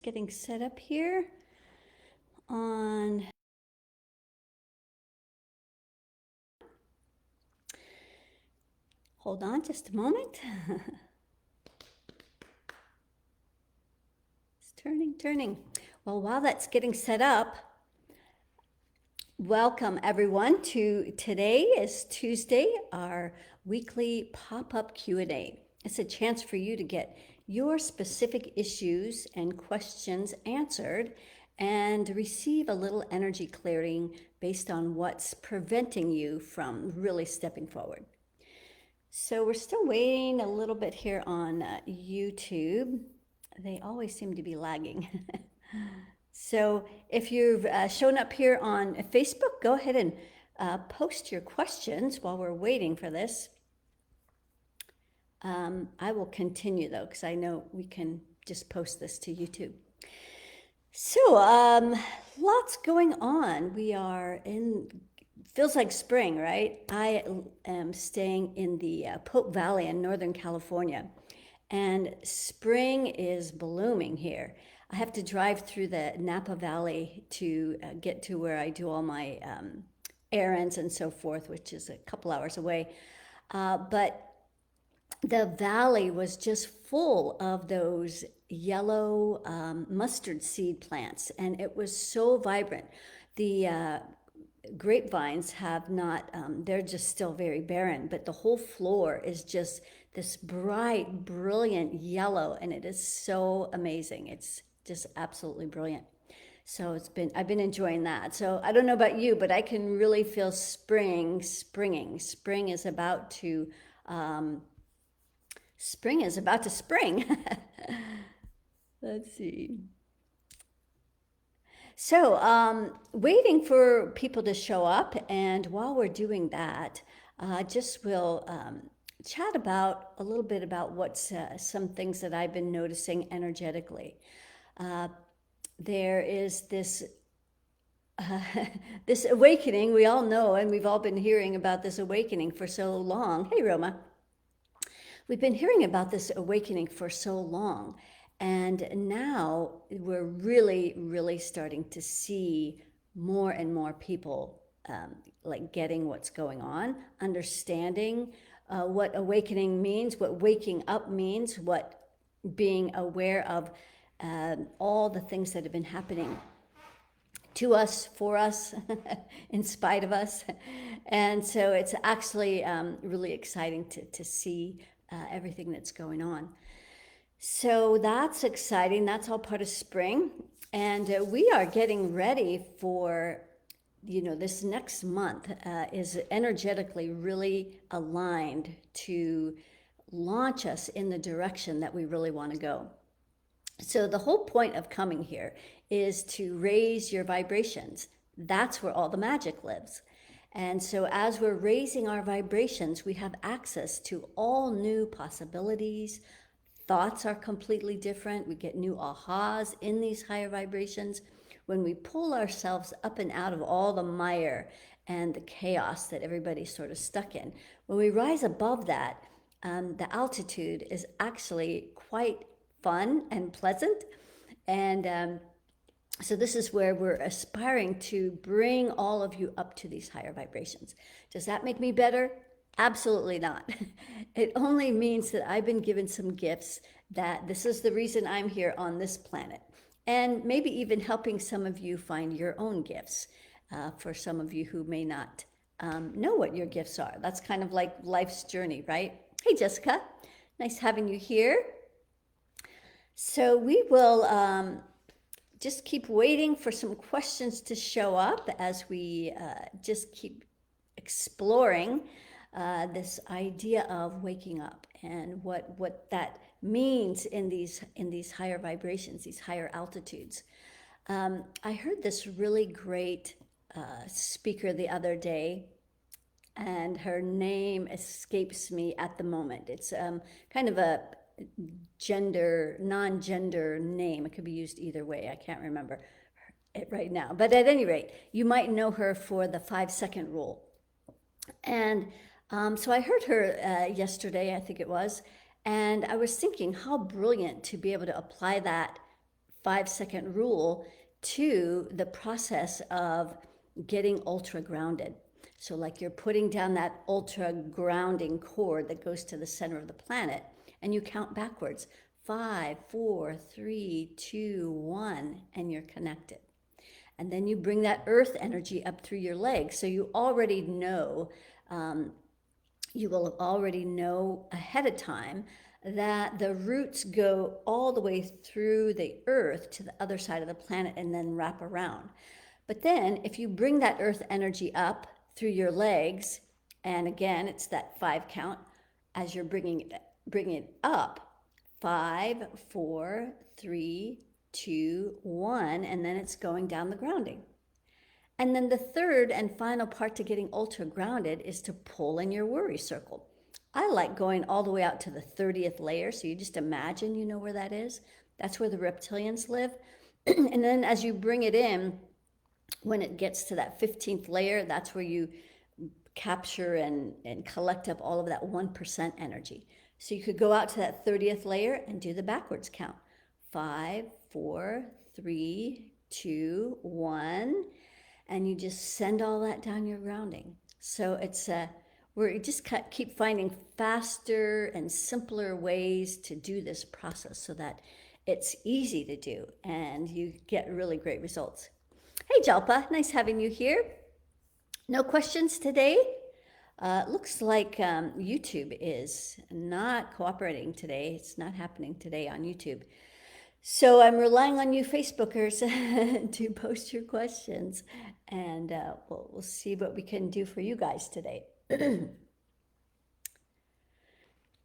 getting set up here on. Hold on just a moment. It's turning. Well, while that's getting set up, welcome everyone to today is Tuesday, our weekly pop-up Q&A. It's a chance for you to get your specific issues and questions answered and receive a little energy clearing based on what's preventing you from really stepping forward. So we're still waiting a little bit here on YouTube. They always seem to be lagging. So if you've shown up here on Facebook, go ahead and post your questions while we're waiting for this. I will continue though, because I know we can just post this to YouTube. So lots going on. We are in, feels like spring, right? I am staying in the Pope Valley in Northern California, and spring is blooming here. I have to drive through the Napa Valley to get to where I do all my errands and so forth, which is a couple hours away. But the valley was just full of those yellow mustard seed plants, and it was so vibrant. The grapevines have not, they're just still very barren, but the whole floor is just this bright, brilliant yellow, and it is so amazing. It's just absolutely brilliant. So I've been enjoying that. So I don't know about you, but I can really feel springing. Spring is about to spring. Let's see. So, waiting for people to show up, and while we're doing that, just we'll chat about a little bit about what's some things that I've been noticing energetically. There is this this awakening we all know, and we've all been hearing about this awakening for so long. Hey, Roma. We've been hearing about this awakening for so long, and now we're really starting to see more and more people like getting what's going on, understanding what awakening means, what waking up means, what being aware of all the things that have been happening to us, for us, in spite of us. And so it's actually really exciting to see everything that's going on. So that's exciting. That's all part of spring. And we are getting ready for, this next month is energetically really aligned to launch us in the direction that we really want to go. So the whole point of coming here is to raise your vibrations. That's where all the magic lives. And so as we're raising our vibrations, we have access to all new possibilities. Thoughts are completely different. We get new ahas in these higher vibrations. When we pull ourselves up and out of all the mire and the chaos that everybody's sort of stuck in, when we rise above that, the altitude is actually quite fun and pleasant. And so this is where we're aspiring to bring all of you up to these higher vibrations. Does that make me better? Absolutely not. It only means that I've been given some gifts, that this is the reason I'm here on this planet. And maybe even helping some of you find your own gifts, for some of you who may not know what your gifts are. That's kind of like life's journey, right? Hey, Jessica, nice having you here. So we will just keep waiting for some questions to show up as we just keep exploring this idea of waking up and what that means in these higher vibrations, these higher altitudes. I heard this really great speaker the other day, and her name escapes me at the moment. It's kind of a non-gender name. It could be used either way. I can't remember it right now. But at any rate, you might know her for the 5-second rule. And so I heard her yesterday, I think it was, and I was thinking how brilliant to be able to apply that 5-second rule to the process of getting ultra grounded. So like you're putting down that ultra grounding cord that goes to the center of the planet, and you count backwards, 5, 4, 3, 2, 1, and you're connected. And then you bring that earth energy up through your legs. So you already know, you will already know ahead of time that the roots go all the way through the earth to the other side of the planet and then wrap around. But then if you bring that earth energy up through your legs, and again, it's that 5 count as you're bringing it up, 5, 4, 3, 2, 1, and then it's going down the grounding. And then the third and final part to getting ultra grounded is to pull in your worry circle. I like going all the way out to the 30th layer, so you just imagine you know where that is. That's where the reptilians live. And then as you bring it in, when it gets to that 15th layer, that's where you capture and collect up all of that 1% energy. So you could go out to that 30th layer and do the backwards count. 5, 4, 3, 2, 1. And you just send all that down your grounding. So it's we just keep finding faster and simpler ways to do this process so that it's easy to do and you get really great results. Hey Jalpa, nice having you here. No questions today? Looks like YouTube is not cooperating today. It's not happening today on YouTube. So I'm relying on you Facebookers to post your questions, and we'll see what we can do for you guys today.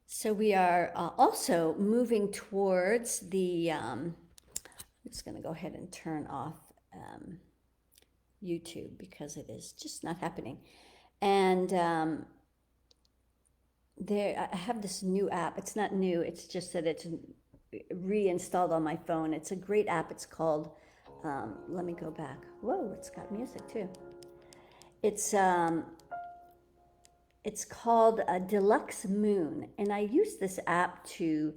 So we are also moving towards the, I'm just going to go ahead and turn off YouTube because it is just not happening. And I have this new app. It's not new, it's just that it's reinstalled on my phone. It's a great app. It's called, let me go back. Whoa, it's got music too. It's called Deluxe Moon, and I use this app to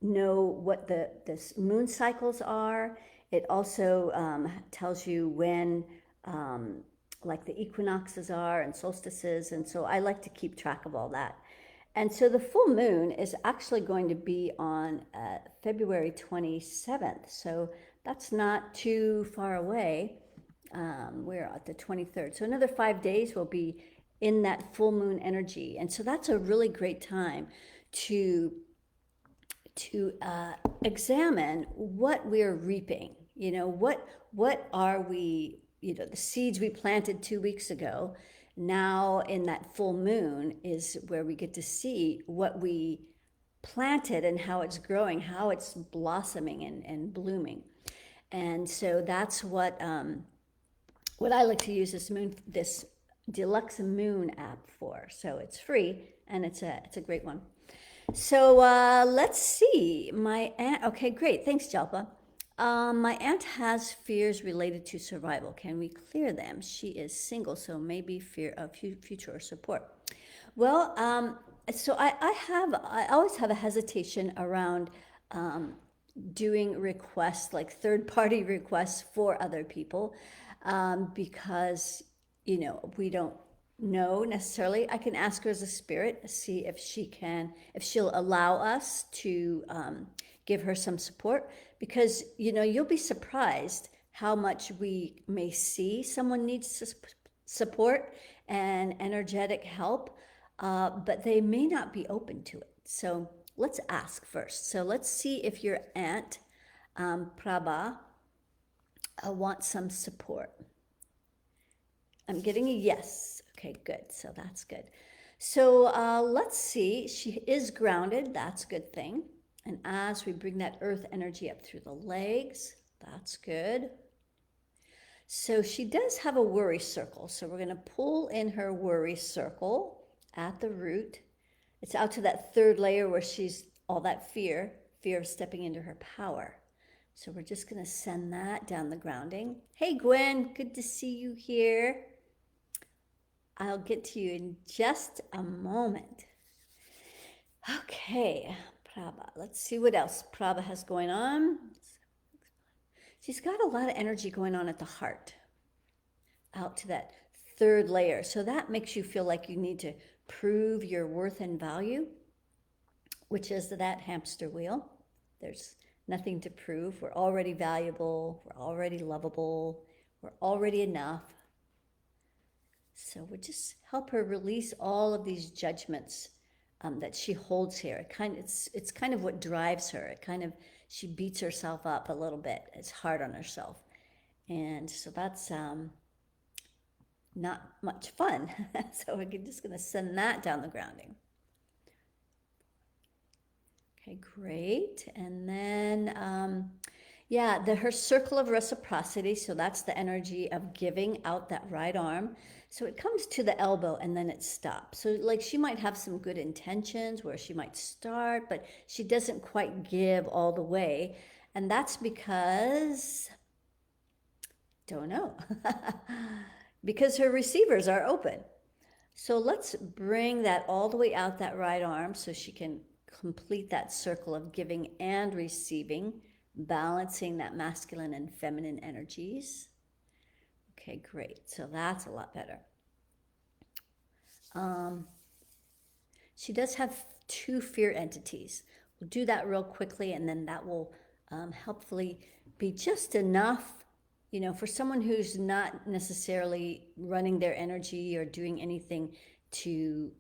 know what the moon cycles are. It also tells you when like the equinoxes are and solstices, and so I like to keep track of all that. And so the full moon is actually going to be on February 27th, so that's not too far away. We're at the 23rd, so another 5 days will be in that full moon energy, and so that's a really great time to examine what we're reaping. You know, what are we, you know, the seeds we planted 2 weeks ago. Now in that full moon is where we get to see what we planted and how it's growing, how it's blossoming and blooming. And so that's what I like to use this Deluxe Moon app for. So it's free and it's a great one. So let's see. My aunt, okay, great. Thanks, Jalpa. My aunt has fears related to survival. Can we clear them? She is single, so maybe fear of future support. Well, so I always have a hesitation around doing requests, like third-party requests for other people, because, you know, we don't know necessarily. I can ask her as a spirit, see if she'll allow us to give her some support, because, you know, you'll be surprised how much we may see someone needs support and energetic help, but they may not be open to it. So let's ask first. So let's see if your aunt, Prabha, wants some support. I'm getting a yes. Okay, good. So that's good. So let's see. She is grounded. That's a good thing. And as we bring that earth energy up through the legs, that's good. So she does have a worry circle. So we're going to pull in her worry circle at the root. It's out to that third layer where she's all that fear of stepping into her power. So we're just going to send that down the grounding. Hey, Gwen, good to see you here. I'll get to you in just a moment. Okay, Prabha. Let's see what else Prabha has going on. she's got a lot of energy going on at the heart, out to that third layer. So that makes you feel like you need to prove your worth and value, which is that hamster wheel. There's nothing to prove. We're already valuable. We're already lovable. We're already enough. So we just help her release all of these judgments that she holds here. It's kind of what drives her. She beats herself up a little bit. It's hard on herself, and so that's not much fun. So we're just going to send that down the grounding. Okay, great. And then, her circle of reciprocity. So that's the energy of giving out that right arm. So it comes to the elbow and then it stops. So like she might have some good intentions where she might start, but she doesn't quite give all the way. And that's because, don't know, because her receivers are open. So let's bring that all the way out that right arm so she can complete that circle of giving and receiving, balancing that masculine and feminine energies. Okay, great. So that's a lot better. She does have 2 fear entities. We'll do that real quickly, and then that will helpfully be just enough, for someone who's not necessarily running their energy or doing anything to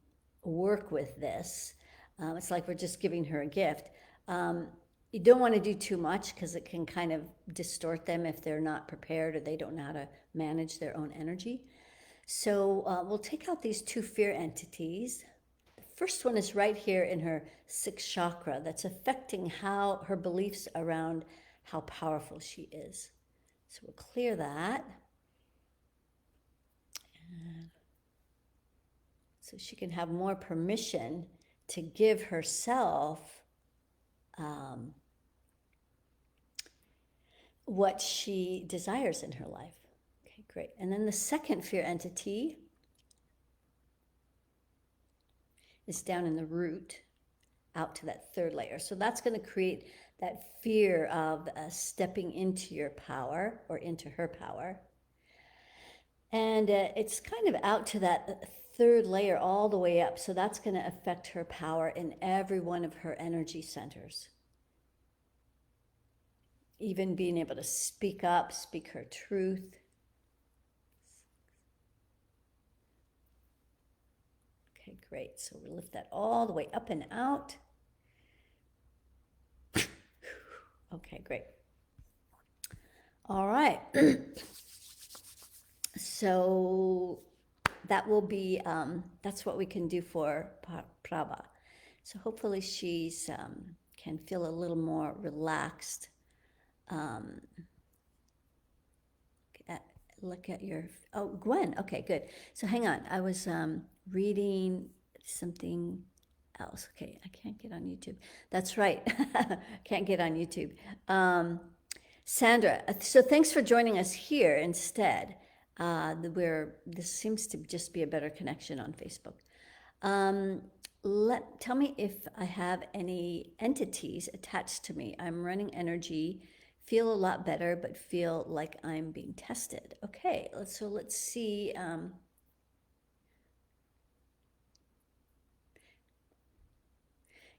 work with this. It's like we're just giving her a gift. You don't want to do too much because it can kind of distort them if they're not prepared or they don't know how to manage their own energy. So we'll take out these 2 fear entities. The first one is right here in her 6th chakra that's affecting how her beliefs around how powerful she is. So we'll clear that. So she can have more permission to give herself what she desires in her life. Okay, great. And then the second fear entity is down in the root, out to that 3rd layer. So that's going to create that fear of stepping into your power or into her power. And it's kind of out to that 3rd layer all the way up. So that's going to affect her power in every one of her energy centers. Even being able to speak up, speak her truth. Okay, great. So we lift that all the way up and out. Okay, great. All right. So that will be, that's what we can do for Prabha. So hopefully she's can feel a little more relaxed. Look at your, oh, Gwen. Okay, good. So hang on. I was reading something else. Okay, I can't get on YouTube. That's right. Can't get on YouTube. Sandra, so thanks for joining us here instead. This seems to just be a better connection on Facebook. Tell me if I have any entities attached to me. I'm running energy, feel a lot better, but feel like I'm being tested. Okay, let's see.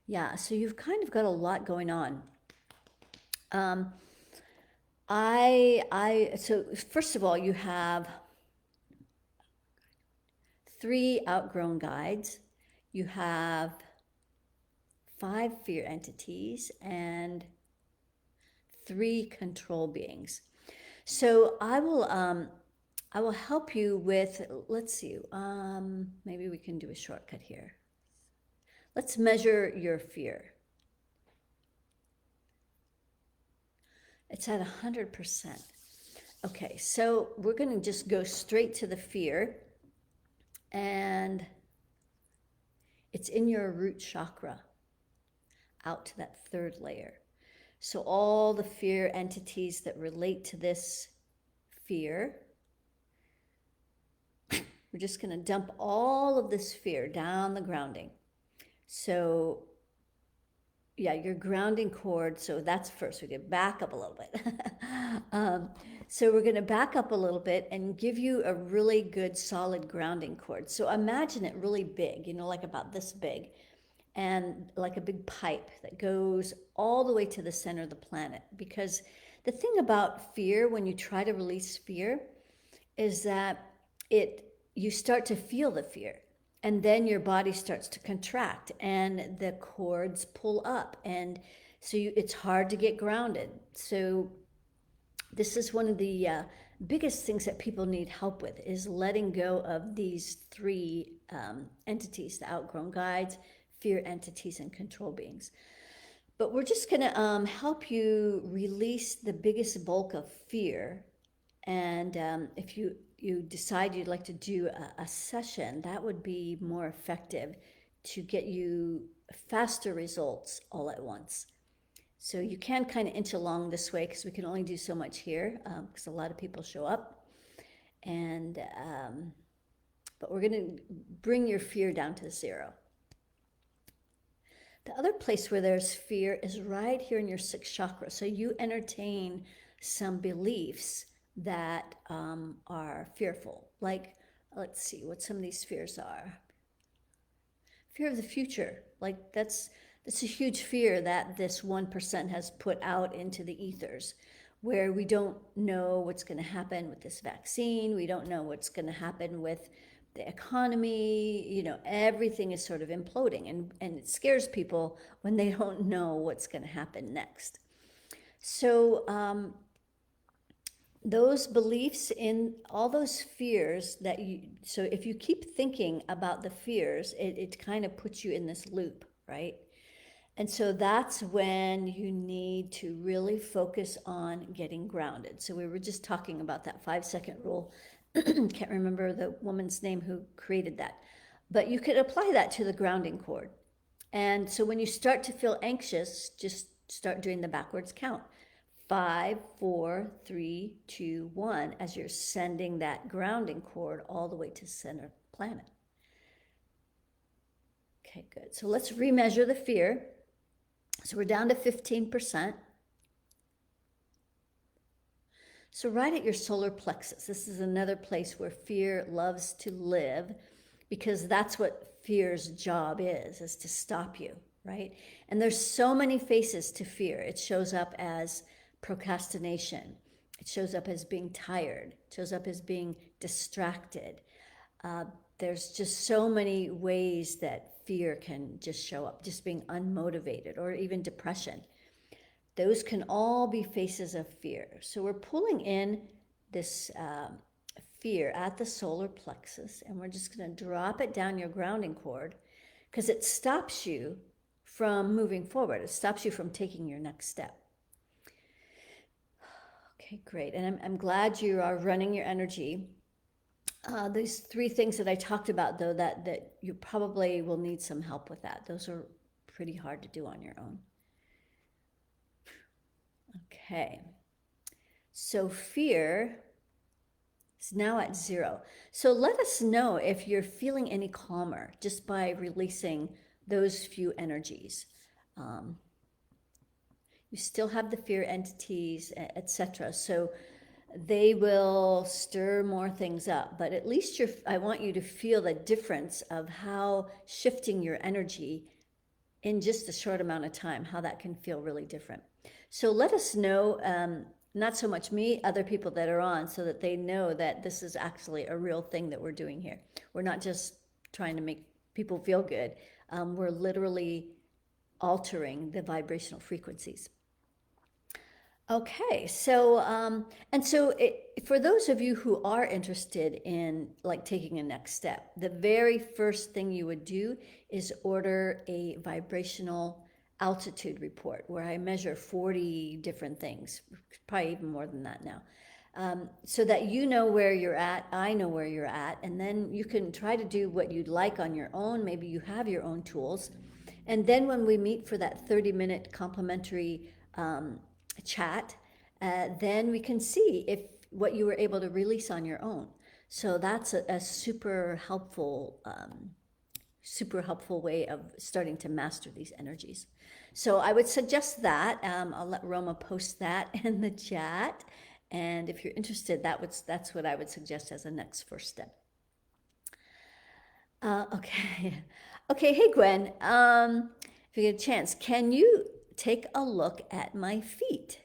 Yeah, so you've kind of got a lot going on. So first of all, you have 3 outgrown guides. You have 5 fear entities and 3 control beings. So I will help you with, let's see, maybe we can do a shortcut here. Let's measure your fear. It's at 100%. Okay, so we're going to just go straight to the fear, and it's in your root chakra, out to that 3rd layer. So all the fear entities that relate to this fear, we're just going to dump all of this fear down the grounding. So yeah, your grounding cord, so that's first. We get back up a little bit. Um, so we're going to back up a little bit and give you a really good solid grounding cord. So imagine it really big, like about this big, and like a big pipe that goes all the way to the center of the planet. Because the thing about fear, when you try to release fear, is that you start to feel the fear, and then your body starts to contract and the cords pull up, and so it's hard to get grounded. So this is one of the biggest things that people need help with, is letting go of these three entities: the outgrown guides, fear entities, and control beings. But we're just going to help you release the biggest bulk of fear. And if you decide you'd like to do a session, that would be more effective to get you faster results all at once. So you can kind of inch along this way, because we can only do so much here, because a lot of people show up. And but we're going to bring your fear down to zero. The other place where there's fear is right here in your sixth chakra. So you entertain some beliefs that are fearful. Like, let's see what some of these fears are. Fear of the future. Like that's a huge fear that this 1% has put out into the ethers, where we don't know what's going to happen with this vaccine. We don't know what's going to happen with the economy. Everything is sort of imploding, and it scares people when they don't know what's going to happen next. So those beliefs, in all those fears so if you keep thinking about the fears, it kind of puts you in this loop, right? And so that's when you need to really focus on getting grounded. So we were just talking about that 5-second rule. Can't remember the woman's name who created that, but you could apply that to the grounding cord. And so when you start to feel anxious, just start doing the backwards count. 5, 4, 3, 2, 1, as you're sending that grounding cord all the way to center planet. Okay, good. So let's remeasure the fear. So we're down to 15%. So right at your solar plexus, this is another place where fear loves to live, because that's what fear's job is to stop you, right? And there's so many faces to fear. It shows up as procrastination. It shows up as being tired. It shows up as being distracted. There's just so many ways that fear can just show up, just being unmotivated, or even depression. Those can all be faces of fear. So we're pulling in this fear at the solar plexus, and we're just going to drop it down your grounding cord, because it stops you from moving forward. It stops you from taking your next step. Okay, great. And I'm glad you are running your energy. These 3 things that I talked about, though, that you probably will need some help with that. Those are pretty hard to do on your own. Okay. So fear is now at 0. So let us know if you're feeling any calmer just by releasing those few energies. You still have the fear entities, etc. So they will stir more things up, but at least I want you to feel the difference of how shifting your energy in just a short amount of time, how that can feel really different. So let us know, not so much me, other people that are on, so that they know that this is actually a real thing that we're doing here. We're not just trying to make people feel good. We're literally altering the vibrational frequencies. Okay, so for those of you who are interested in like taking a next step, the very first thing you would do is order a vibrational altitude report, where I measure 40 different things, probably even more than that now, so that you know where you're at, I know where you're at, and then you can try to do what you'd like on your own. Maybe you have your own tools. And then when we meet for that 30-minute complimentary chat, then we can see if what you were able to release on your own. So that's a super helpful way of starting to master these energies. So I would suggest that. I'll let Roma post that in the chat. And if you're interested, that's what I would suggest as a next first step. Okay. Okay, hey Gwen. If you get a chance, can you take a look at my feet?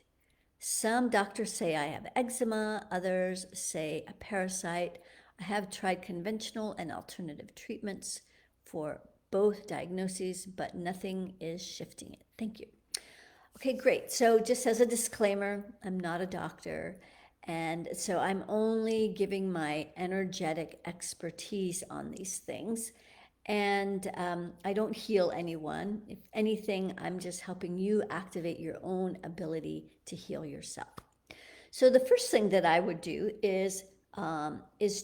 Some doctors say I have eczema, others say a parasite. I have tried conventional and alternative treatments for both diagnoses, but nothing is shifting it. Thank you. Okay, great. So just as a disclaimer, I'm not a doctor. And so I'm only giving my energetic expertise on these things. And I don't heal anyone. If anything, I'm just helping you activate your own ability to heal yourself. So the first thing that I would do is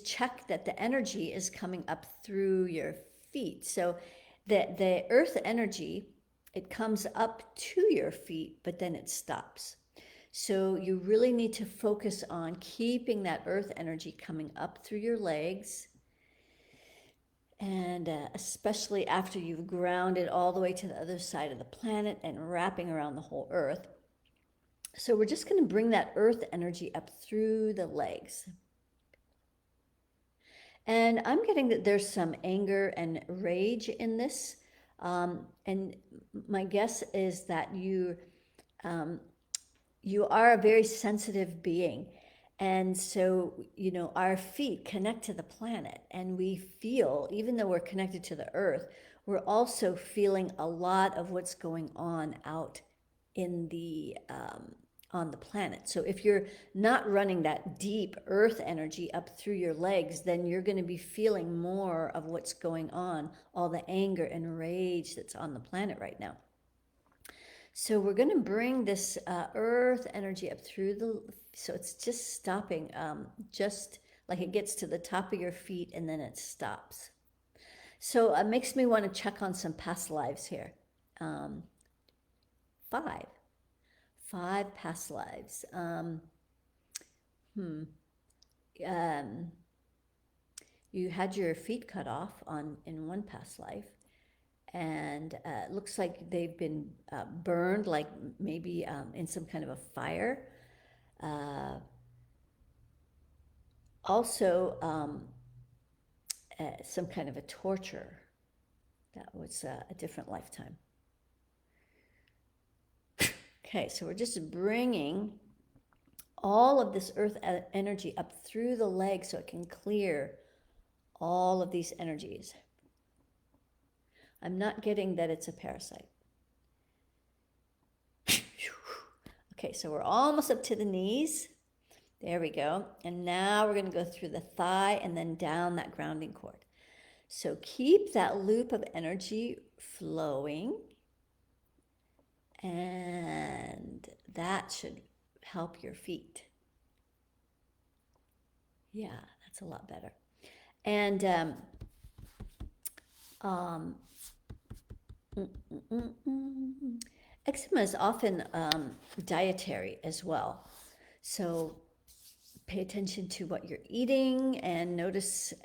check that the energy is coming up through your feet. So the earth energy, it comes up to your feet, but then it stops. So you really need to focus on keeping that earth energy coming up through your legs. And especially after you've grounded all the way to the other side of the planet and wrapping around the whole earth. So we're just going to bring that earth energy up through the legs. And I'm getting that there's some anger and rage in this. And my guess is that you are a very sensitive being. And so, our feet connect to the planet, and we feel, even though we're connected to the earth, we're also feeling a lot of what's going on out in the on the planet. So if you're not running that deep earth energy up through your legs, then you're going to be feeling more of what's going on, all the anger and rage that's on the planet right now. So we're going to bring this earth energy up through so it's just stopping, just like it gets to the top of your feet and then it stops. So it makes me want to check on some past lives here. 5 past lives. You had your feet cut off in one past life. And it looks like they've been burned, like maybe in some kind of a fire. Also, some kind of a torture. That was a different lifetime. Okay, so we're just bringing all of this earth energy up through the legs so it can clear all of these energies. I'm not getting that it's a parasite. Okay, so we're almost up to the knees. There we go. And now we're going to go through the thigh and then down that grounding cord. So keep that loop of energy flowing. And that should help your feet. Yeah, that's a lot better. And eczema is often dietary as well. So pay attention to what you're eating and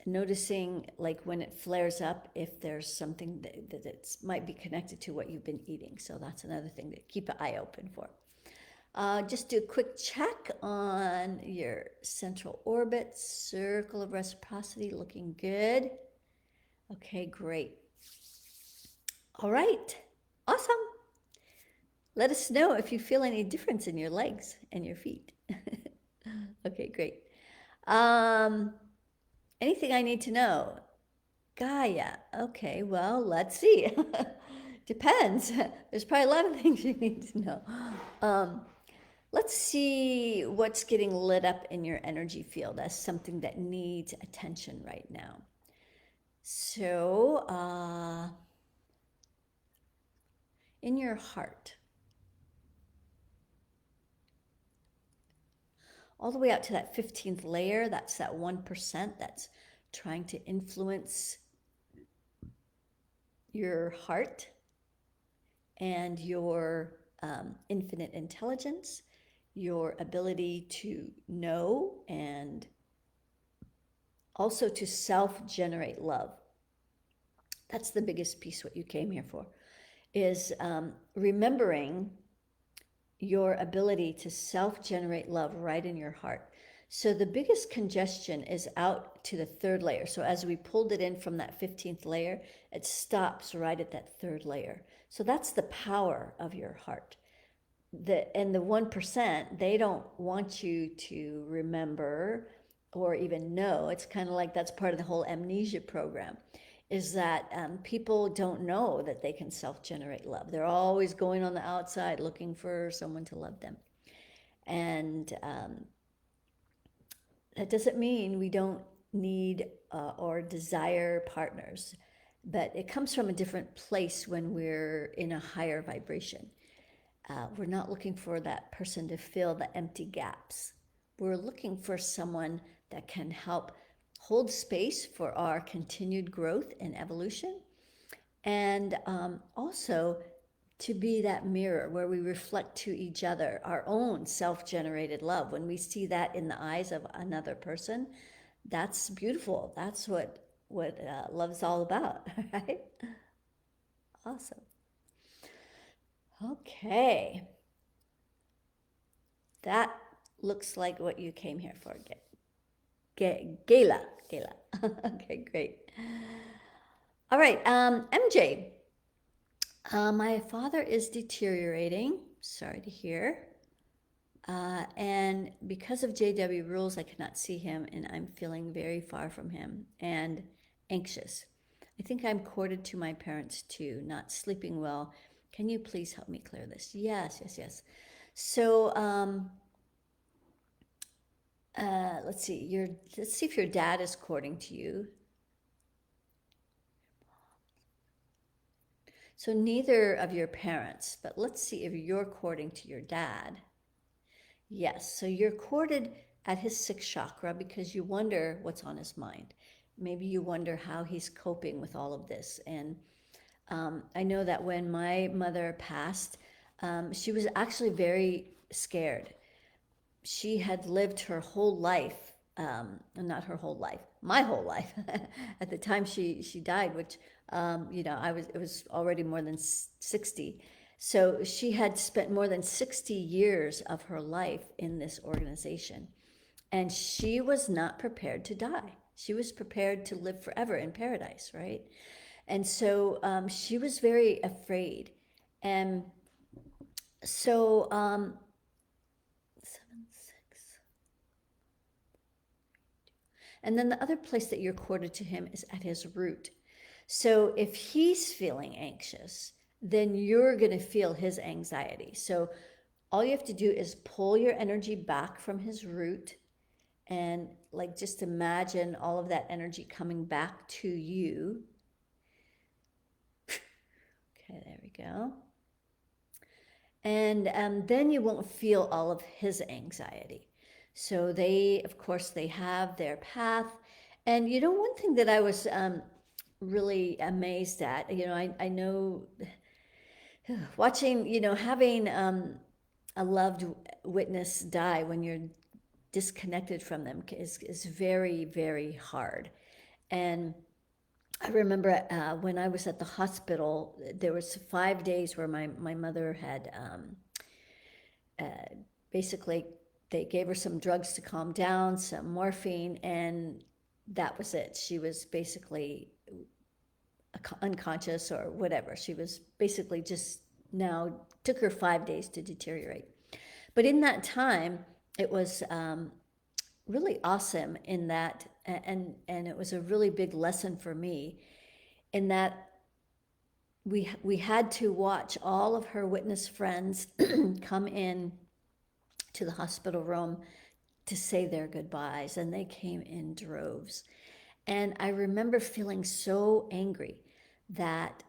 noticing like when it flares up, if there's something that might be connected to what you've been eating. So that's another thing to keep an eye open for. Just do a quick check on your central orbit, circle of reciprocity, looking good. Okay, great. All right, awesome. Let us know if you feel any difference in your legs and your feet. Okay, great. Anything I need to know? Gaia. Okay, well, let's see. Depends. There's probably a lot of things you need to know. Let's see what's getting lit up in your energy field as something that needs attention right now. So, in your heart, all the way out to that 15th layer, that's that 1% that's trying to influence your heart and your infinite intelligence, your ability to know, and also to self-generate love. That's the biggest piece what you came here for. is remembering your ability to self-generate love right in your heart. So the biggest congestion is out to the third layer. So as we pulled it in from that 15th layer, it stops right at that third layer. So that's the power of your heart. And the 1%, they don't want you to remember or even know. It's kind of like that's part of the whole amnesia program, is that people don't know that they can self-generate love. They're always going on the outside looking for someone to love them. And that doesn't mean we don't need or desire partners, but it comes from a different place when we're in a higher vibration. We're not looking for that person to fill the empty gaps. We're looking for someone that can help hold space for our continued growth and evolution, and also to be that mirror where we reflect to each other our own self-generated love. When we see that in the eyes of another person, that's beautiful. That's what love's all about, right? Awesome. Okay. That looks like what you came here for. Gala. Okay, great. All right, MJ. My father is deteriorating. Sorry to hear. And because of JW rules, I cannot see him, and I'm feeling very far from him and anxious. I think I'm corded to my parents too, not sleeping well. Can you please help me clear this? Yes. So, let's see. Let's see if your dad is courting to you. So neither of your parents, but let's see if you're courting to your dad. Yes, so you're courted at his sixth chakra because you wonder what's on his mind. Maybe you wonder how he's coping with all of this. And I know that when my mother passed, she was actually very scared. She had lived her whole life, not her whole life, my whole life, at the time she died, which it was already more than 60. So she had spent more than 60 years of her life in this organization, and she was not prepared to die. She was prepared to live forever in paradise, right? And so she was very afraid. And so 7, 6. And then the other place that you're corded to him is at his root. So if he's feeling anxious, then you're going to feel his anxiety. So all you have to do is pull your energy back from his root and like just imagine all of that energy coming back to you. Okay, there we go. And then you won't feel all of his anxiety. So they, of course, they have their path. And one thing that I was really amazed at, I know watching, having a loved witness die when you're disconnected from them is very, very hard. And I remember when I was at the hospital, there was 5 days where my mother had basically, they gave her some drugs to calm down, some morphine, and that was it. She was basically unconscious or whatever. She was basically just now, took her 5 days to deteriorate. But in that time, it was really awesome in that, and it was a really big lesson for me in that we had to watch all of her witness friends come in to the hospital room to say their goodbyes, and they came in droves. And I remember feeling so angry that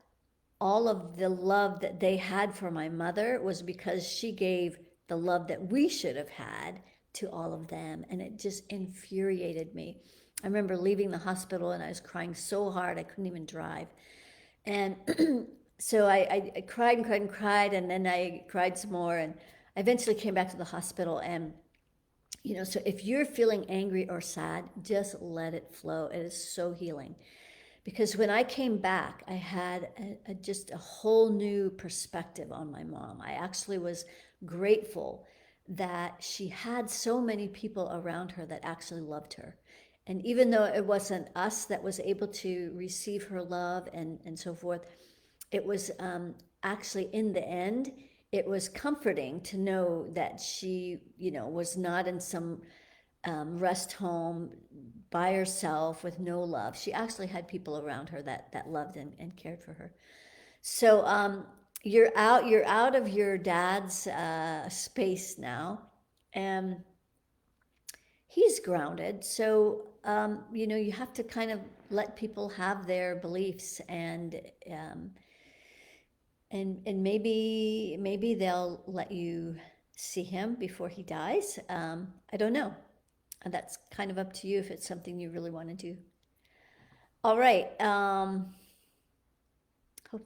all of the love that they had for my mother was because she gave the love that we should have had to all of them. And it just infuriated me. I remember leaving the hospital and I was crying so hard I couldn't even drive. And so I cried and cried and cried, and then I cried some more, and I eventually came back to the hospital. And so if you're feeling angry or sad, just let it flow. It is so healing. because when I came back, I had just a whole new perspective on my mom. I actually was grateful that she had so many people around her that actually loved her. And even though it wasn't us that was able to receive her love and so forth, it was actually in the end, it was comforting to know that she, was not in some rest home by herself with no love. She actually had people around her that loved and cared for her. So you're out of your dad's space now, and he's grounded. So you have to kind of let people have their beliefs, um, and maybe they'll let you see him before he dies. I don't know. And that's kind of up to you if it's something you really want to do. All right. Hope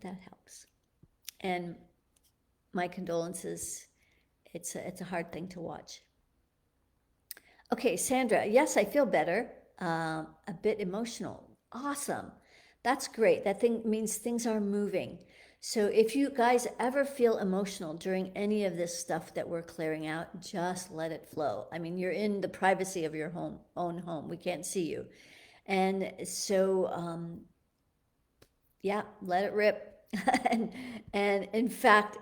that helps. And my condolences. It's a hard thing to watch. Okay, Sandra. Yes, I feel better. A bit emotional. Awesome. That's great. That thing means things are moving. So if you guys ever feel emotional during any of this stuff that we're clearing out, just let it flow. I mean, you're in the privacy of your own home. We can't see you. And so, yeah, let it rip. and, and in fact,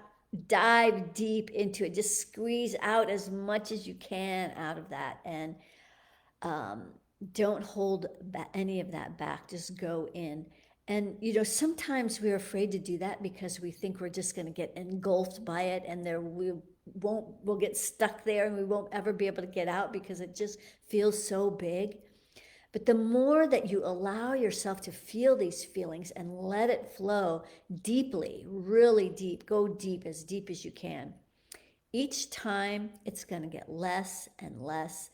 dive deep into it. Just squeeze out as much as you can out of that. And um, don't hold any of that back. Just go in. And, sometimes we're afraid to do that because we think we're just going to get engulfed by it and we'll get stuck there and we won't ever be able to get out because it just feels so big. But the more that you allow yourself to feel these feelings and let it flow deeply, really deep, go deep as you can, each time it's going to get less and less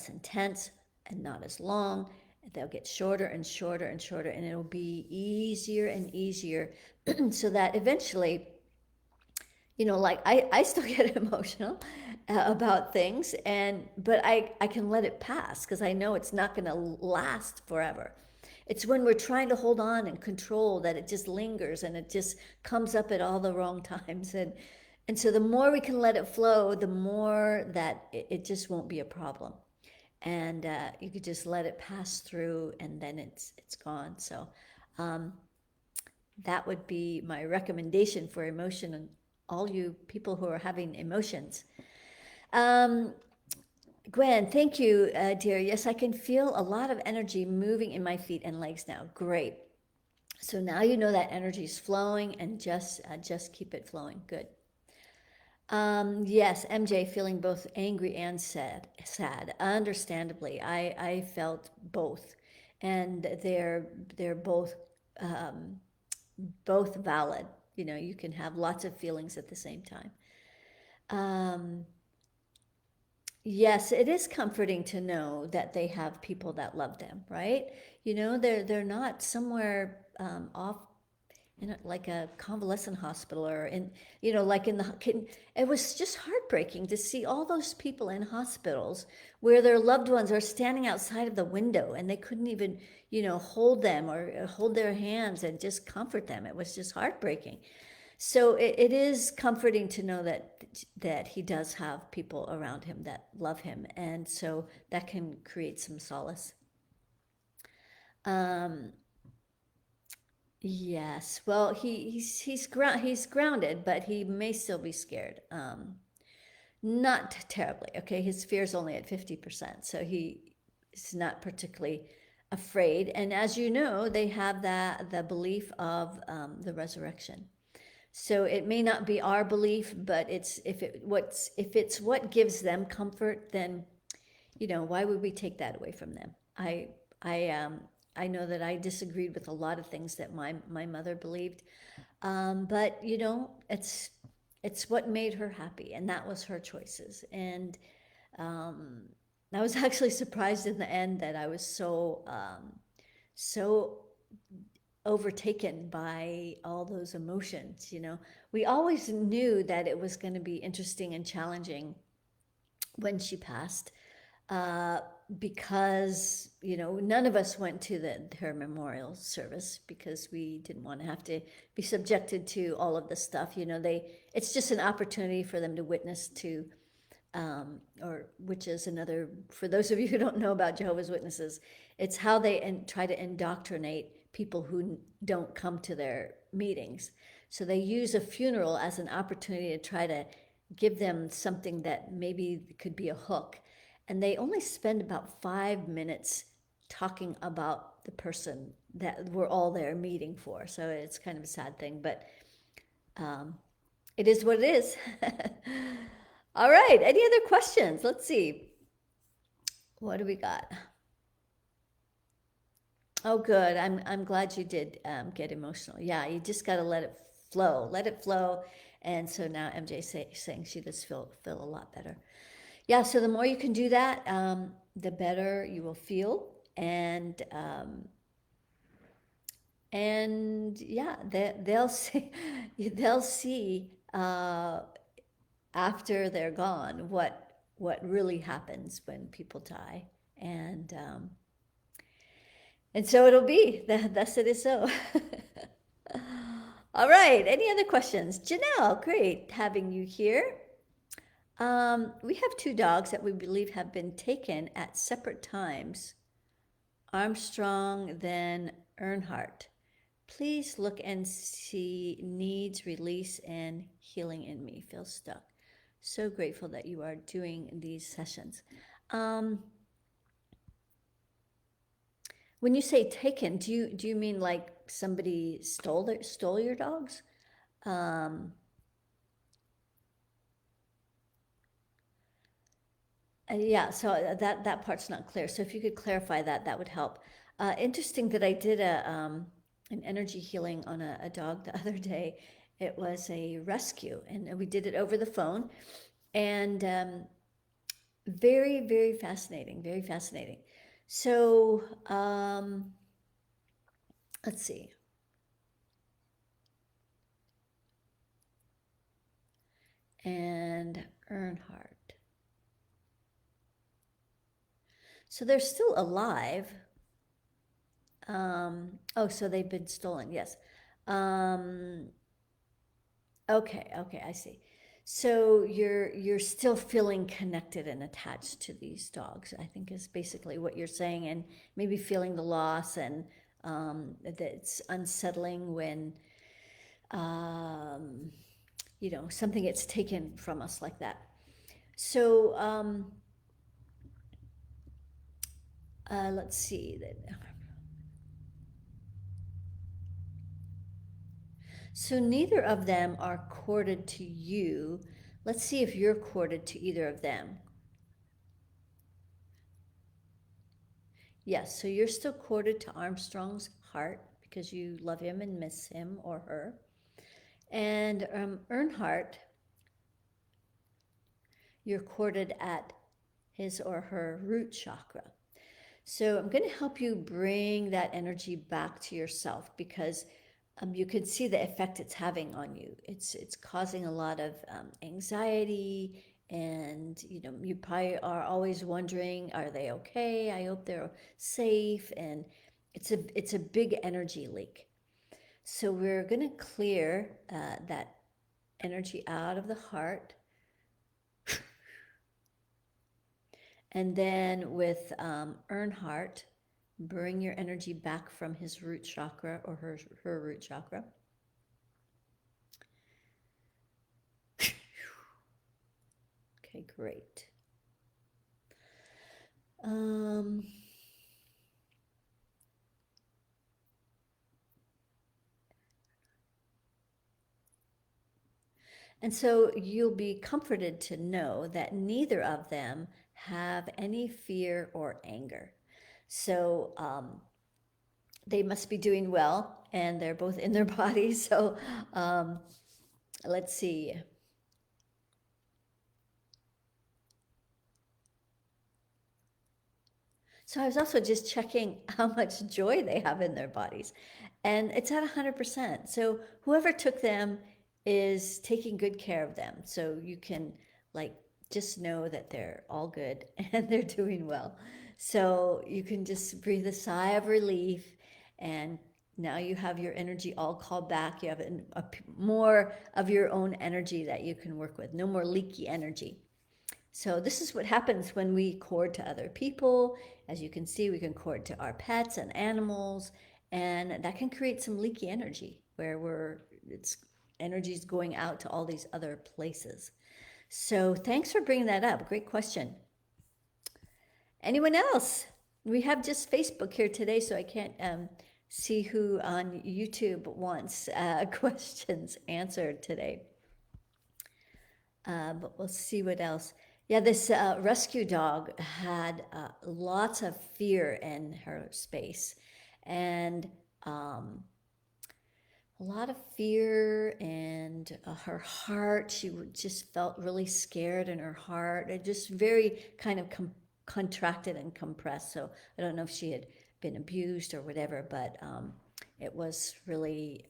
intense and not as long. They'll get shorter and shorter and shorter, and it'll be easier and easier so that eventually, like I still get emotional about things, but I can let it pass because I know it's not going to last forever. It's when we're trying to hold on and control that it just lingers and it just comes up at all the wrong times. And so the more we can let it flow, the more that it just won't be a problem. And you could just let it pass through and then it's gone. So um, that would be my recommendation for emotion and all you people who are having emotions. Um, Gwen, thank you, dear. Yes, I can feel a lot of energy moving in my feet and legs now. Great. So now you know that energy is flowing, and just keep it flowing. Good. Yes, MJ feeling both angry and sad. Understandably, I felt both, and they're both valid. You can have lots of feelings at the same time. Um, yes, it is comforting to know that they have people that love them, right? They're not somewhere off in like a convalescent hospital or like it was just heartbreaking to see all those people in hospitals where their loved ones are standing outside of the window and they couldn't even hold them or hold their hands and just comfort them. It was just heartbreaking. So it is comforting to know that he does have people around him that love him, and so that can create some solace. um Yes. Well, he's grounded, but he may still be scared. Not terribly. Okay, his fear is only at 50%, so he is not particularly afraid. And as you know, they have the belief of the resurrection. So it may not be our belief, but if it's what gives them comfort, then why would we take that away from them? I know that I disagreed with a lot of things that my mother believed, but it's what made her happy, and that was her choices. And um, I was actually surprised in the end that I was so overtaken by all those emotions. We always knew that it was going to be interesting and challenging when she passed. uh, because none of us went to her memorial service because we didn't want to have to be subjected to all of the stuff. It's just an opportunity for them to witness to, or which is another, for those of you who don't know about Jehovah's Witnesses, it's how they try to indoctrinate people who don't come to their meetings. So they use a funeral as an opportunity to try to give them something that maybe could be a hook. And they only spend about 5 minutes talking about the person that we're all there meeting for. So it's kind of a sad thing, but it is what it is. All right. Any other questions? Let's see. What do we got? Oh, good. I'm glad you did get emotional. Yeah, you just got to let it flow. Let it flow. And so now MJ saying she does feel a lot better. Yeah. So the more you can do that, the better you will feel. And yeah, they'll see they'll see after they're gone what really happens when people die, and so it'll be. Thus it is so. All right. Any other questions? Janelle, great having you here. We have two dogs that we believe have been taken at separate times. Armstrong, then Earnhardt. Please look and see needs, release, and healing in me. Feel stuck. So grateful that you are doing these sessions. When you say taken, do you mean like somebody stole your dogs? Yeah, so that part's not clear. So if you could clarify that, that would help. Interesting that I did an energy healing on a dog the other day. It was a rescue, and we did it over the phone, and very, very fascinating, very fascinating. So let's see. And Earnhardt. So they're still alive. Oh, so they've been stolen. Yes. Okay, I see. So you're still feeling connected and attached to these dogs, I think is basically what you're saying, and maybe feeling the loss, and that it's unsettling when something gets taken from us like that. So let's see that. So neither of them are corded to you. Let's see if you're corded to either of them. Yes, so you're still corded to Armstrong's heart because you love him and miss him or her. And Earnhardt, you're corded at his or her root chakra. So I'm going to help you bring that energy back to yourself because you can see the effect it's having on you. It's causing a lot of anxiety, and you probably are always wondering, are they okay? I hope they're safe, and it's a big energy leak. So we're going to clear that energy out of the heart. And then with Earnhardt, bring your energy back from his root chakra or her root chakra. Okay, great. And so you'll be comforted to know that neither of them have any fear or anger. So they must be doing well, and they're both in their bodies. So let's see. So I was also just checking how much joy they have in their bodies, and it's at 100%. So whoever took them is taking good care of them. So you can like just know that they're all good and they're doing well. So you can just breathe a sigh of relief, and now you have your energy all called back. You have more of your own energy that you can work with, no more leaky energy. So this is what happens when we cord to other people. As you can see, we can cord to our pets and animals, and that can create some leaky energy where it's energy's going out to all these other places. So thanks for bringing that up. Great question. Anyone else? We have just Facebook here today, so I can't see who on YouTube wants questions answered today. But we'll see what else. Yeah, this rescue dog had lots of fear in her space, and um, a lot of fear, and her heart. She just felt really scared in her heart. It just very kind of contracted and compressed. So I don't know if she had been abused or whatever, but it was really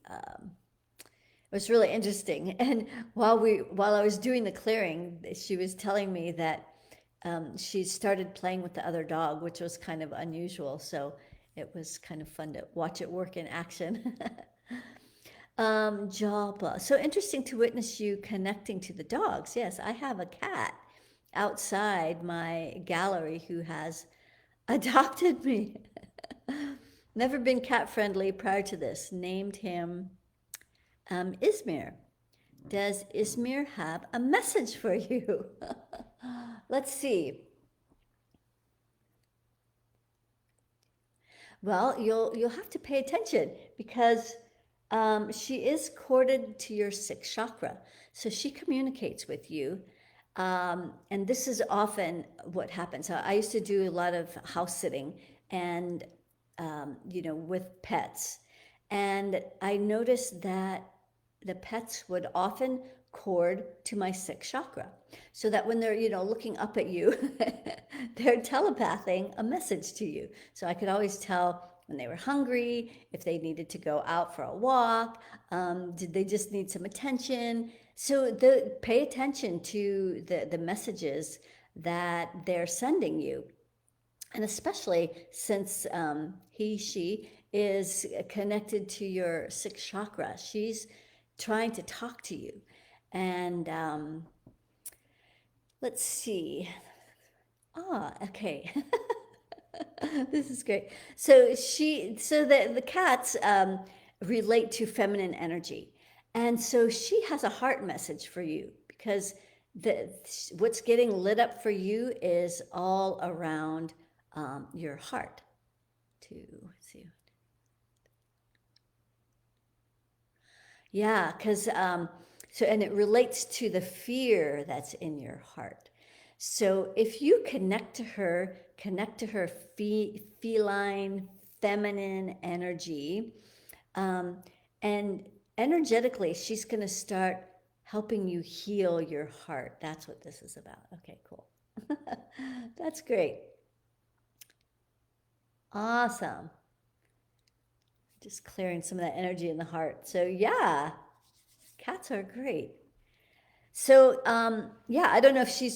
interesting. And while I was doing the clearing, she was telling me that she started playing with the other dog, which was kind of unusual. So it was kind of fun to watch it work in action. Japa. So interesting to witness you connecting to the dogs. Yes, I have a cat outside my gallery who has adopted me. Never been cat friendly prior to this. Named him Izmir. Does Izmir have a message for you? Let's see. Well, you'll have to pay attention because she is corded to your sixth chakra, so she communicates with you. And this is often what happens. I used to do a lot of house sitting, and with pets, and I noticed that the pets would often cord to my sixth chakra, so that when they're looking up at you, they're telepathing a message to you. So I could always tell when they were hungry, if they needed to go out for a walk, did they just need some attention. So pay attention to the messages that they're sending you, and especially since she is connected to your sixth chakra, she's trying to talk to you. And let's see. Okay. This is great. So the cats relate to feminine energy, and so she has a heart message for you, because what's getting lit up for you is all around your heart. See. Yeah, because and it relates to the fear that's in your heart. So if you connect to her feline, feminine energy, and energetically, she's going to start helping you heal your heart. That's what this is about. Okay, cool. That's great. Awesome. Just clearing some of that energy in the heart. So yeah, cats are great. So I don't know if she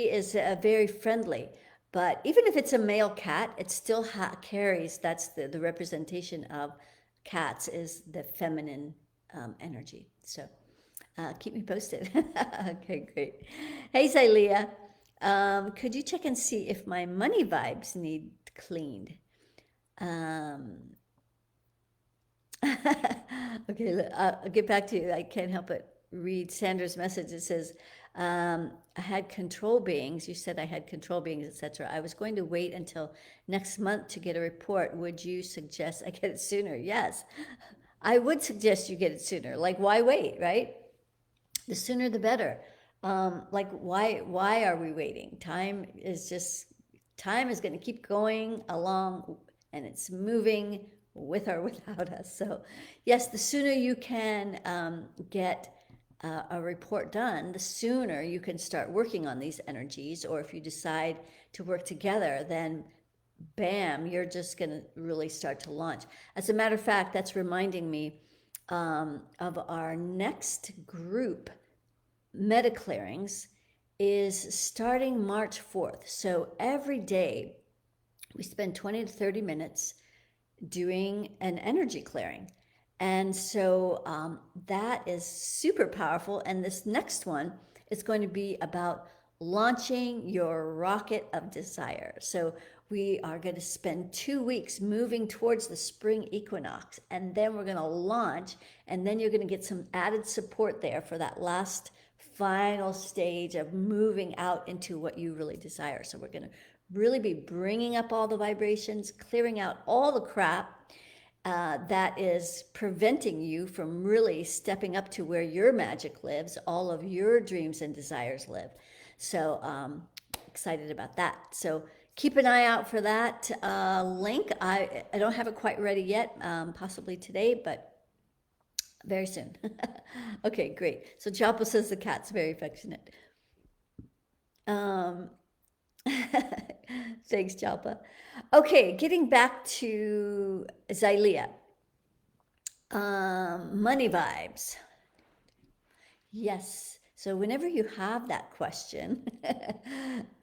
is very friendly, but even if it's a male cat, it still carries. That's the representation of cats, is the feminine energy. So keep me posted. Okay, great. Hey, Zylea, could you check and see if my money vibes need cleaned? Okay, I'll get back to you. I can't help but read Sandra's message. It says, I had control beings. You said I had control beings, etc. I was going to wait until next month to get a report. Would you suggest I get it sooner? Yes, I would suggest you get it sooner. Like, why wait, right? The sooner the better. Why are we waiting? Time is going to keep going along, and it's moving with or without us. So yes, the sooner you can get a report done, the sooner you can start working on these energies. Or if you decide to work together, then bam, you're just going to really start to launch. As a matter of fact, that's reminding me of our next group meta clearings is starting March 4th. So every day we spend 20 to 30 minutes doing an energy clearing. And so that is super powerful. And this next one is going to be about launching your rocket of desire. So we are going to spend 2 weeks moving towards the spring equinox, and then we're going to launch, and then you're going to get some added support there for that last final stage of moving out into what you really desire. So we're going to really be bringing up all the vibrations, clearing out all the crap that is preventing you from really stepping up to where your magic lives, all of your dreams and desires live. So excited about that. So keep an eye out for that link. I don't have it quite ready yet, possibly today, but very soon. Okay, great. So Japa says the cat's very affectionate. Thanks, Jalpa. Okay, getting back to Xylea. Money vibes. Yes. So whenever you have that question,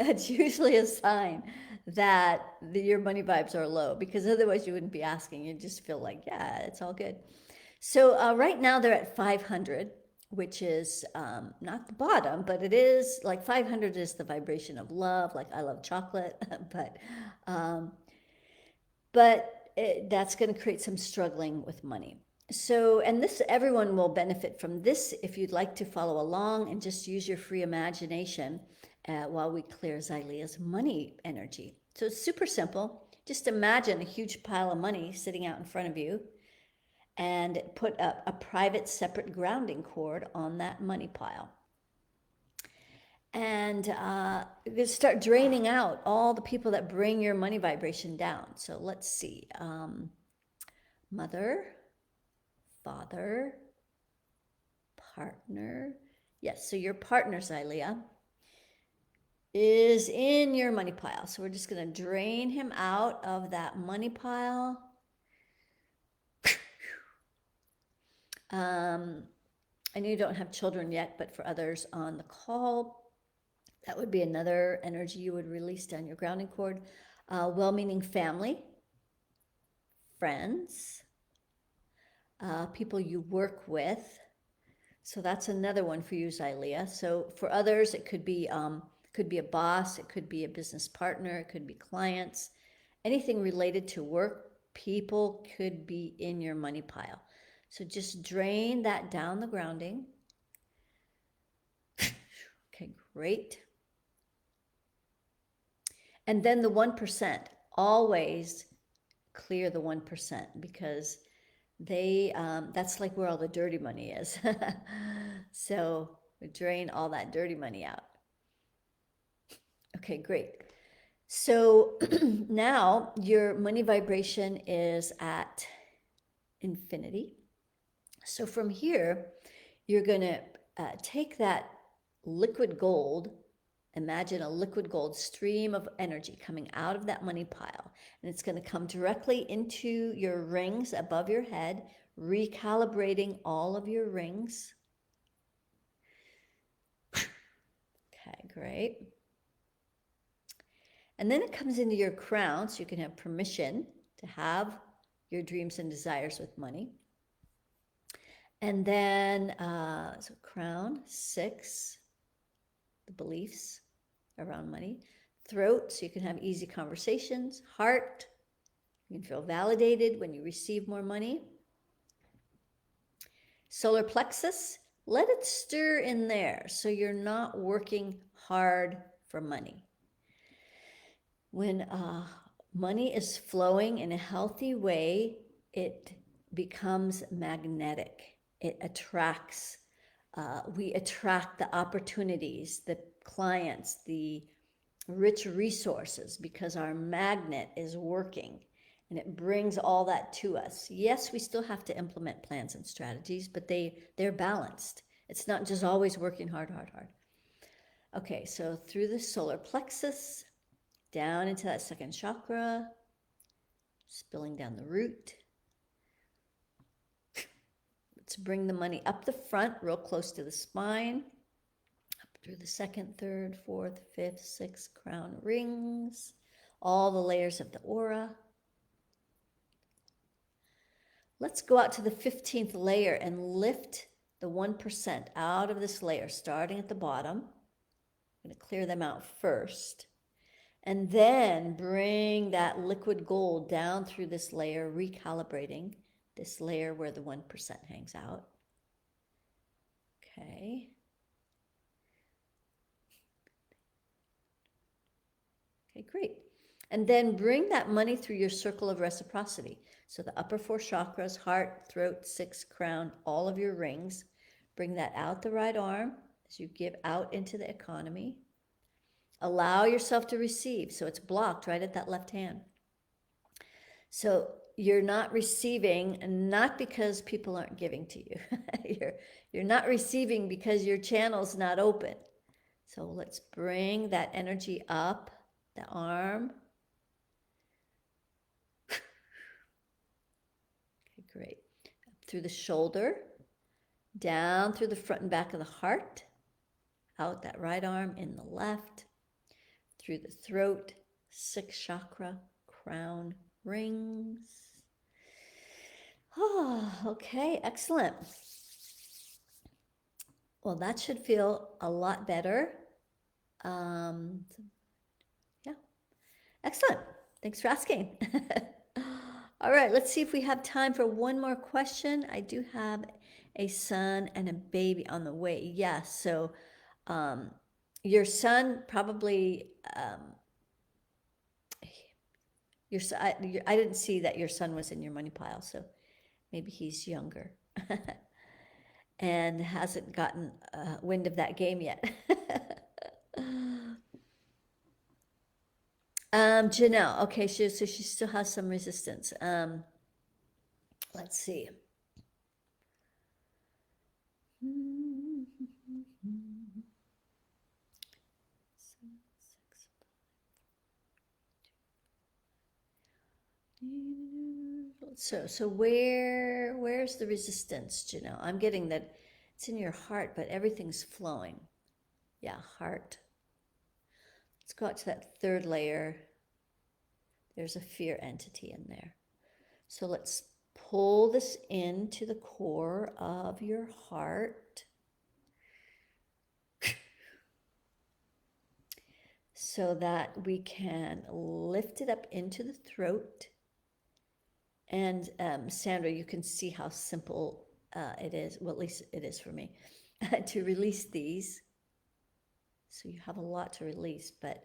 it's usually a sign that your money vibes are low, because otherwise you wouldn't be asking. You just feel like, yeah, it's all good. So right now they're at 500, which is not the bottom, but it is like 500 is the vibration of love, like I love chocolate, but that's going to create some struggling with money. So, and this, everyone will benefit from this if you'd like to follow along and just use your free imagination while we clear Xylea's money energy. So it's super simple. Just imagine a huge pile of money sitting out in front of you, and put up a private separate grounding cord on that money pile. And you're going to start draining out all the people that bring your money vibration down. So let's see. Mother, father, partner. Yes, so your partner, Xylea, is in your money pile. So we're just going to drain him out of that money pile. I know you don't have children yet, but for others on the call, that would be another energy you would release down your grounding cord. Well-meaning family, friends, people you work with. So that's another one for you, Xylea. So for others, it could be a boss, it could be a business partner, it could be clients. Anything related to work, people could be in your money pile. So just drain that down the grounding. Okay, great. And then the 1%, always clear the 1%, because they that's like where all the dirty money is. So drain all that dirty money out. Okay, great. So now your money vibration is at infinity. So from here, you're going to take that liquid gold, imagine a liquid gold stream of energy coming out of that money pile, and it's going to come directly into your rings above your head, recalibrating all of your rings. Okay, great. And then it comes into your crown, so you can have permission to have your dreams and desires with money. And then, so crown, 6, the beliefs around money. Throat, so you can have easy conversations. Heart, you can feel validated when you receive more money. Solar plexus, let it stir in there so you're not working hard for money. When money is flowing in a healthy way, it becomes magnetic. It attracts. We attract the opportunities, the clients, the rich resources, because our magnet is working and it brings all that to us. Yes, we still have to implement plans and strategies, but they're balanced. It's not just always working hard. Okay, so through the solar plexus, down into that second chakra, spilling down the root. Let's bring the money up the front, real close to the spine, up through the second, third, fourth, fifth, sixth crown rings, all the layers of the aura. Let's go out to the 15th layer and lift the 1% out of this layer, starting at the bottom. I'm going to clear them out first. And then bring that liquid gold down through this layer, recalibrating this layer where the 1% hangs out. Okay. Okay, great. And then bring that money through your circle of reciprocity. So the upper 4 chakras, heart, throat, 6th crown, all of your rings. Bring that out the right arm as you give out into the economy. Allow yourself to receive. So it's blocked right at that left hand. So you're not receiving, not because people aren't giving to you. you're not receiving because your channel's not open. So let's bring that energy up the arm. Okay, great. Up through the shoulder, down through the front and back of the heart, out that right arm in the left, through the throat, 6th chakra, crown, rings. Oh, okay, excellent. Well, that should feel a lot better. Yeah, excellent. Thanks for asking. All right, let's see if we have time for one more question. I do have a son and a baby on the way. Yes, so your son probably, I didn't see that your son was in your money pile, so maybe he's younger and hasn't gotten wind of that game yet. Janelle, okay, so she still has some resistance. Let's see. So where's the resistance, Janelle? I'm getting that it's in your heart, but everything's flowing. Yeah, heart. Let's go out to that 3rd layer. There's a fear entity in there. So let's pull this into the core of your heart. So that we can lift it up into the throat. And Sandra, you can see how simple it is, well, at least it is for me, to release these. So you have a lot to release, but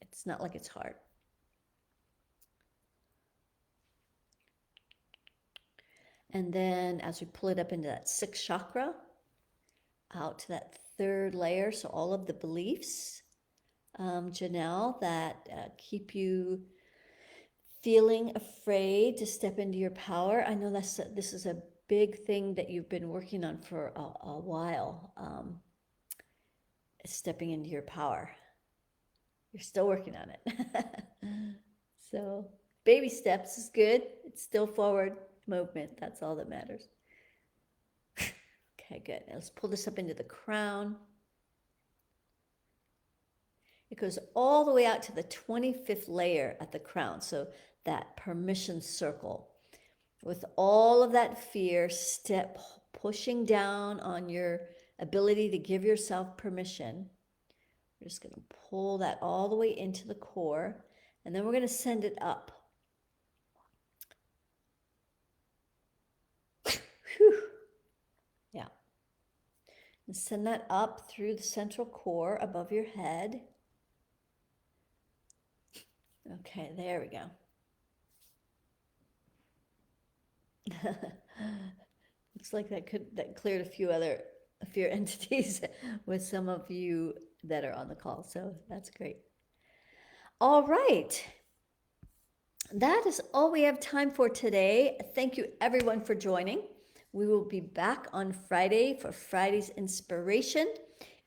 it's not like it's hard. And then as we pull it up into that 6th chakra, out to that 3rd layer, so all of the beliefs, Janelle, that keep you feeling afraid to step into your power. I know this is a big thing that you've been working on for a while, stepping into your power. You're still working on it. So baby steps is good. It's still forward movement. That's all that matters. Okay, good. Now let's pull this up into the crown. It goes all the way out to the 25th layer at the crown. So that permission circle. With all of that fear, pushing down on your ability to give yourself permission. We're just going to pull that all the way into the core, and then we're going to send it up. Whew. Yeah. And send that up through the central core above your head. Okay, there we go. Looks like that cleared a few other fear entities with some of you that are on the call, so that's great. All right, that is all we have time for today. Thank you everyone for joining. We will be back on Friday for Friday's inspiration.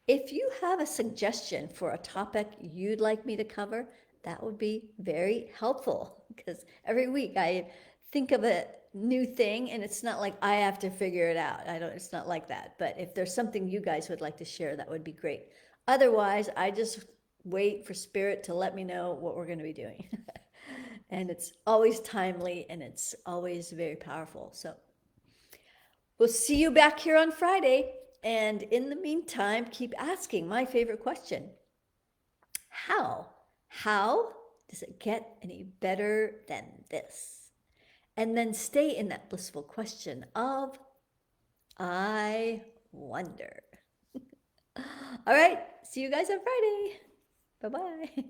If you have a suggestion for a topic you'd like me to cover, that would be very helpful, because every week I think of a new thing and it's not like I have to figure it out. It's not like that. But if there's something you guys would like to share, that would be great. Otherwise, I just wait for spirit to let me know what we're going to be doing. And it's always timely and it's always very powerful. So we'll see you back here on Friday. And in the meantime, keep asking my favorite question. How? How does it get any better than this? And then stay in that blissful question of, I wonder. All right, see you guys on Friday. Bye bye.